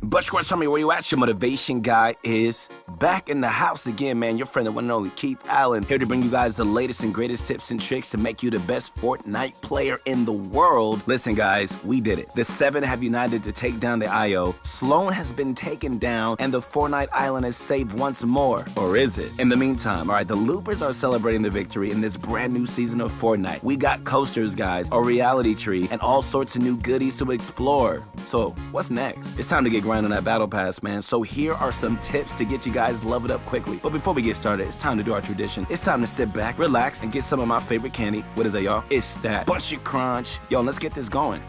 Bushcrunch, tell me where you at. Your motivation guy is back in the house again, man. Your friend, the one and only Keith Allen, here to bring you guys the latest and greatest tips and tricks to make you the best Fortnite player in the world. Listen, guys, we did it. The 7 have united to take down the IO. Sloan has been taken down, and the Fortnite Island is saved once more. Or is it? In the meantime, all right, the Loopers are celebrating the victory in this brand new season of Fortnite. We got coasters, guys, a reality tree, and all sorts of new goodies to explore. So, what's next? It's time to get grinding on that battle pass, man. So here are some tips to get you guys leveled up quickly. But before we get started, it's time to do our tradition. It's time to sit back, relax, and get some of my favorite candy. What is that, y'all? It's that Bunchy Crunch. Yo, let's get this going.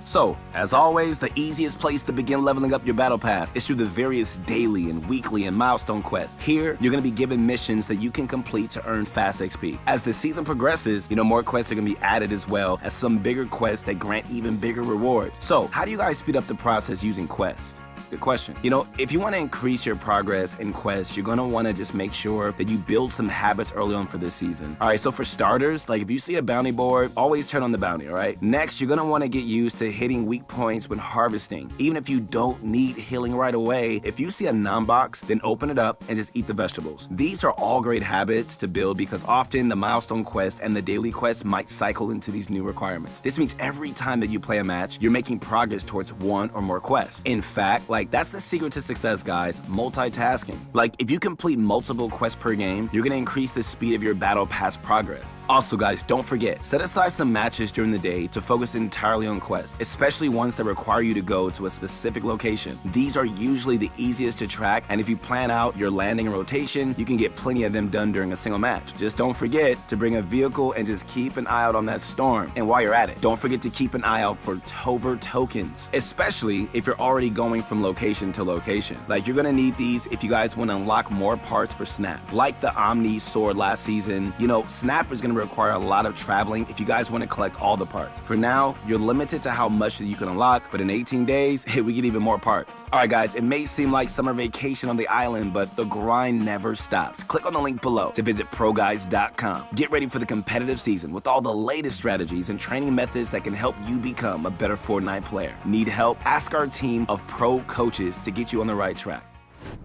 So, as always, the easiest place to begin leveling up your battle pass is through the various daily and weekly and milestone quests. Here, you're going to be given missions that you can complete to earn fast XP. As the season progresses, more quests are going to be added as well as some bigger quests that grant even bigger rewards. So, how do you guys speed up the process using quests? Good question. If you want to increase your progress in quests, you're going to want to just make sure that you build some habits early on for this season. All right, so for starters, if you see a bounty board, always turn on the bounty, all right? Next, you're going to want to get used to hitting weak points when harvesting. Even if you don't need healing right away, if you see a non-box, then open it up and just eat the vegetables. These are all great habits to build because often the milestone quests and the daily quests might cycle into these new requirements. This means every time that you play a match, you're making progress towards one or more quests. In fact, that's the secret to success, guys. Multitasking. If you complete multiple quests per game, you're gonna increase the speed of your battle pass progress. Also, guys, don't forget, set aside some matches during the day to focus entirely on quests, especially ones that require you to go to a specific location. These are usually the easiest to track, and if you plan out your landing and rotation, you can get plenty of them done during a single match. Just don't forget to bring a vehicle and just keep an eye out on that storm. And while you're at it, don't forget to keep an eye out for Tover tokens, especially if you're already going from location to location. You're gonna need these if you guys want to unlock more parts for Snap. Like the Omni sword last season, Snap is gonna require a lot of traveling if you guys want to collect all the parts. For now, you're limited to how much that you can unlock, but in 18 days, we get even more parts. All right, guys, it may seem like summer vacation on the island, but the grind never stops. Click on the link below to visit ProGuys.com. Get ready for the competitive season with all the latest strategies and training methods that can help you become a better Fortnite player. Need help? Ask our team of pro coaches to get you on the right track.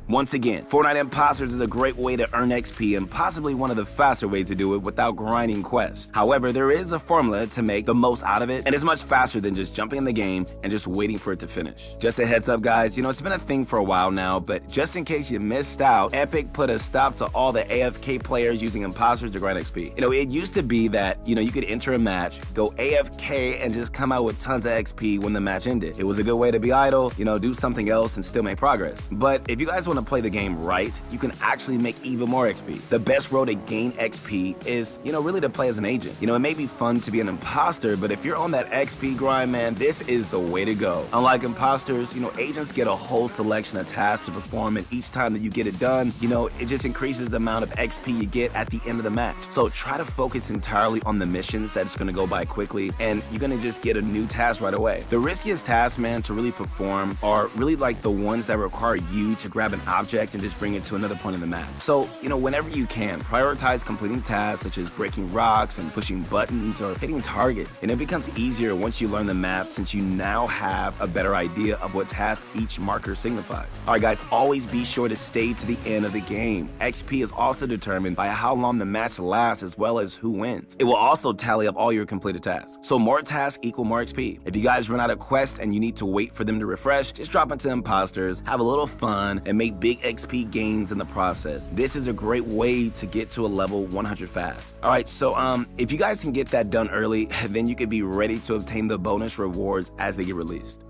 Once again, Fortnite Imposters is a great way to earn XP and possibly one of the faster ways to do it without grinding quests. However, there is a formula to make the most out of it, and it's much faster than just jumping in the game and just waiting for it to finish. Just a heads up, guys, it's been a thing for a while now, but just in case you missed out, Epic put a stop to all the AFK players using Imposters to grind XP. It used to be that, you could enter a match, go AFK, and just come out with tons of XP when the match ended. It was a good way to be idle, do something else and still make progress. But if you guys want to play the game right, you can actually make even more XP. The best road to gain XP is, really to play as an agent. It may be fun to be an imposter, but if you're on that XP grind, man, this is the way to go. Unlike imposters, agents get a whole selection of tasks to perform, and each time that you get it done, it just increases the amount of XP you get at the end of the match. So try to focus entirely on the missions that's gonna go by quickly, and you're gonna just get a new task right away. The riskiest tasks, man, to really perform are really the ones that require you to grab an object and just bring it to another point in the map. So, whenever you can, prioritize completing tasks such as breaking rocks and pushing buttons or hitting targets. And it becomes easier once you learn the map since you now have a better idea of what task each marker signifies. All right, guys, always be sure to stay to the end of the game. XP is also determined by how long the match lasts as well as who wins. It will also tally up all your completed tasks. So more tasks equal more XP. If you guys run out of quests and you need to wait for them to refresh, just drop into Imposters, have a little fun, and make big XP gains in the process. This is a great way to get to a level 100 fast. All right, so if you guys can get that done early, then you could be ready to obtain the bonus rewards as they get released.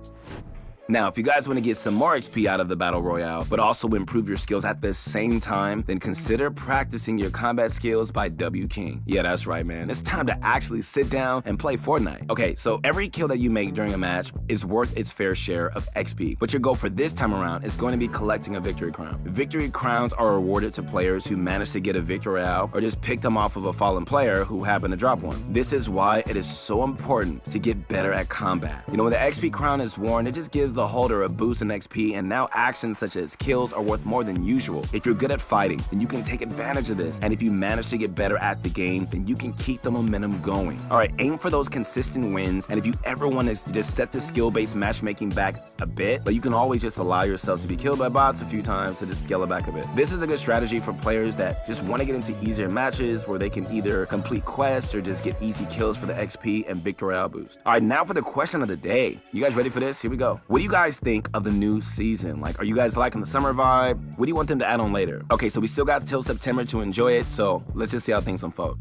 Now, if you guys want to get some more XP out of the Battle Royale, but also improve your skills at the same time, then consider practicing your combat skills by W King. Yeah, that's right, man. It's time to actually sit down and play Fortnite. Okay, so every kill that you make during a match is worth its fair share of XP, but your goal for this time around is going to be collecting a victory crown. Victory crowns are awarded to players who manage to get a victory royale or just pick them off of a fallen player who happened to drop one. This is why it is so important to get better at combat. When the XP crown is worn, it just gives the holder of boost in XP, and now actions such as kills are worth more than usual. If you're good at fighting, then you can take advantage of this, and if you manage to get better at the game, then you can keep the momentum going. Alright, aim for those consistent wins, and if you ever want to just set the skill-based matchmaking back a bit, but you can always just allow yourself to be killed by bots a few times to just scale it back a bit. This is a good strategy for players that just want to get into easier matches where they can either complete quests or just get easy kills for the XP and Victory Royale boost. Alright, now for the question of the day. You guys ready for this? Here we go. What do you guys think of the new season? Like, are you guys liking the summer vibe? What do you want them to add on later? Okay, so we still got till September to enjoy it, so let's just see how things unfold.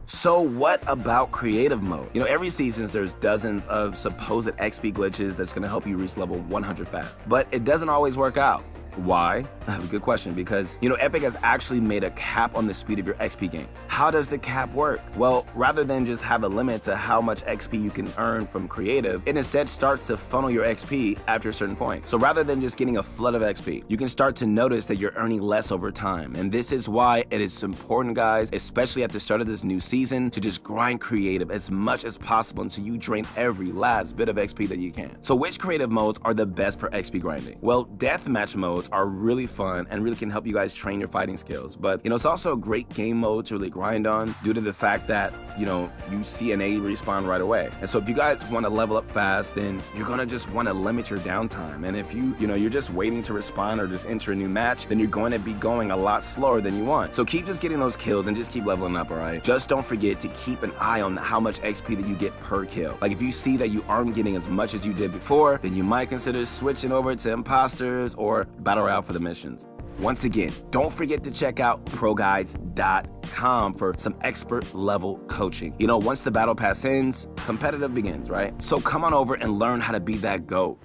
So what about creative mode? You know, every season there's dozens of supposed XP glitches that's gonna help you reach level 100 fast, but it doesn't always work out. Why? Good question, because, you know, Epic has actually made a cap on the speed of your XP gains. How does the cap work? Well, rather than just have a limit to how much XP you can earn from creative, it instead starts to funnel your XP after a certain point. So rather than just getting a flood of XP, you can start to notice that you're earning less over time. And this is why it is important, guys, especially at the start of this new season, to just grind creative as much as possible until you drain every last bit of XP that you can. So which creative modes are the best for XP grinding? Well, deathmatch modes are really fun and really can help you guys train your fighting skills, but you know, it's also a great game mode to really grind on due to the fact that, you know, you see an A respawn right away. And so if you guys want to level up fast, then you're gonna just want to limit your downtime. And if you're just waiting to respawn or just enter a new match, then you're going to be going a lot slower than you want. So keep just getting those kills and just keep leveling up, all right? Just don't forget to keep an eye on how much XP that you get per kill. Like, if you see that you aren't getting as much as you did before, then you might consider switching over to imposters or battle royale for the missions. Once again, don't forget to check out ProGuides.com for some expert level coaching. You know, once the battle pass ends, competitive begins, right? So come on over and learn how to be that GOAT.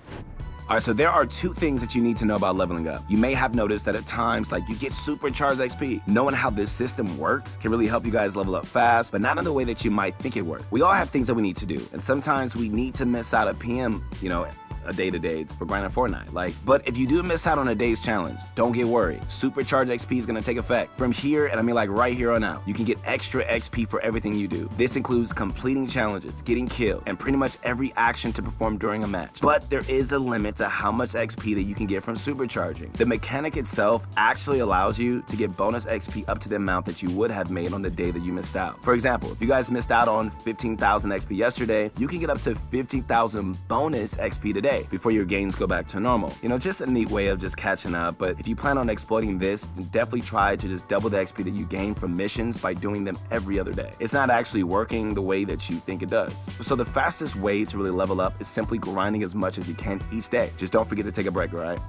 Alright, so there are two things that you need to know about leveling up. You may have noticed that at times, like, you get supercharged XP. Knowing how this system works can really help you guys level up fast, but not in the way that you might think it works. We all have things that we need to do, and sometimes we need to miss out a PM, you know, a day-to-day for grinding Fortnite. But if you do miss out on a day's challenge, don't get worried. Supercharged XP is gonna take effect. From here, and I mean like right here on out, you can get extra XP for everything you do. This includes completing challenges, getting killed, and pretty much every action to perform during a match. But there is a limit to how much XP that you can get from supercharging. The mechanic itself actually allows you to get bonus XP up to the amount that you would have made on the day that you missed out. For example, if you guys missed out on 15,000 XP yesterday, you can get up to 50,000 bonus XP today before your gains go back to normal. You know, just a neat way of just catching up, but if you plan on exploiting this, definitely try to just double the XP that you gain from missions by doing them every other day. It's not actually working the way that you think it does. So the fastest way to really level up is simply grinding as much as you can each day. Just don't forget to take a break, all right?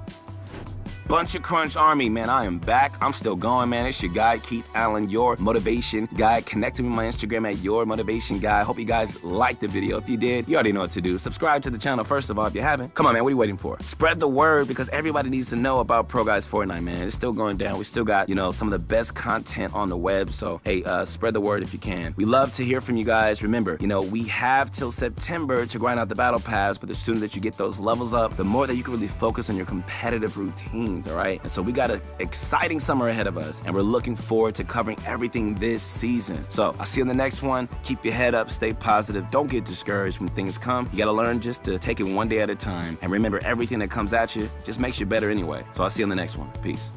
Bunch of Crunch Army, man, I am back. I'm still going, man. It's your guy, Keith Allen, your motivation guy. Connect with me on my Instagram at your motivation guy. Hope you guys liked the video. If you did, you already know what to do. Subscribe to the channel first of all if you haven't. Come on, man, what are you waiting for? Spread the word, because everybody needs to know about Pro Guys Fortnite, man. It's still going down. We still got, you know, some of the best content on the web. So, hey, spread the word if you can. We love to hear from you guys. Remember, you know, we have till September to grind out the battle pass, but the sooner that you get those levels up, the more that you can really focus on your competitive routines, all right? And so we got an exciting summer ahead of us, and we're looking forward to covering everything this season. So I'll see you in the next one. Keep your head up, stay positive. Don't get discouraged when things come. You gotta learn just to take it one day at a time. And remember, everything that comes at you just makes you better anyway. So I'll see you in the next one. Peace.